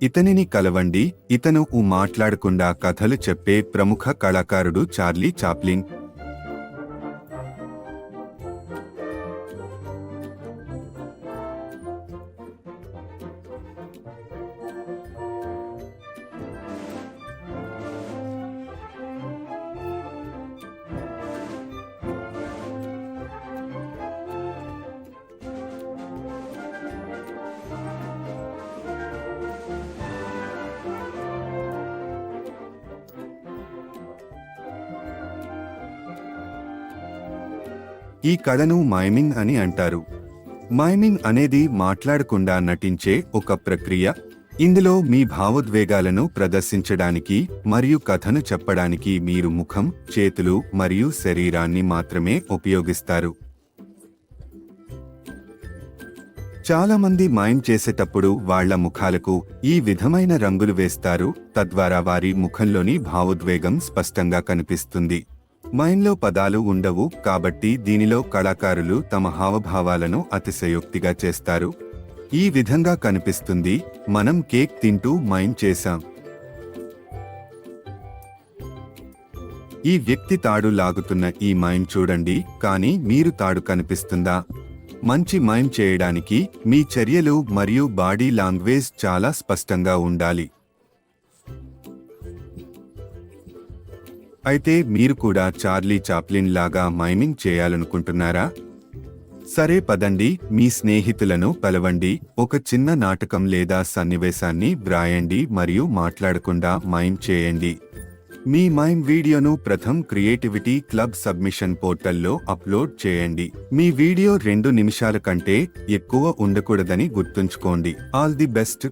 ఇతనిని కలవండి. ఇతను మాట్లాడకుండా కథలు చెప్పే ప్రముఖ కళాకారుడు చార్లీ చాప్లిన్. ఈ కళను మైమింగ్ అని అంటారు. మైమింగ్ అనేది మాట్లాడకుండా నటించే ఒక ప్రక్రియ. ఇందులో మీ భావోద్వేగాలను ప్రదర్శించడానికి మరియు కథను చెప్పడానికి మీరు ముఖం, చేతులు మరియు శరీరాన్ని మాత్రమే ఉపయోగిస్తారు. చాలామంది మైమ్ చేసేటప్పుడు వాళ్ల ముఖాలకు ఈ విధమైన రంగులు వేస్తారు, తద్వారా వారి ముఖంలోని భావోద్వేగం స్పష్టంగా కనిపిస్తుంది. మైమ్లో పదాలు ఉండవు, కాబట్టి దీనిలో కళాకారులు తమ హావభావాలను అతిశయోక్తిగా చేస్తారు. ఈ విధంగా కనిపిస్తుంది: మనం కేక్ తింటూ మైమ్ చేశాం. ఈ వ్యక్తి తాడు లాగుతున్న ఈ మైమ్ చూడండి, కానీ మీరు తాడు కనిపిస్తుందా? మంచి మైమ్ చేయడానికి మీ చర్యలు మరియు బాడీ లాంగ్వేజ్ చాలా స్పష్టంగా ఉండాలి. అయితే మీరు కూడా చార్లీ చాప్లిన్ లాగా మైమింగ్ చేయాలనుకుంటున్నారా? సరే, పదండి, మీ స్నేహితులను పిలవండి, ఒక చిన్న నాటకం లేదా సన్నివేశాన్ని వ్రాయండి మరియు మాట్లాడకుండా మైమ్ చేయండి. మీ మైమ్ వీడియోను ప్రథమ్ క్రియేటివిటీ క్లబ్ సబ్మిషన్ పోర్టల్లో అప్లోడ్ చేయండి. మీ వీడియో 2 నిమిషాల కంటే ఎక్కువ ఉండకూడదని గుర్తుంచుకోండి. All the best.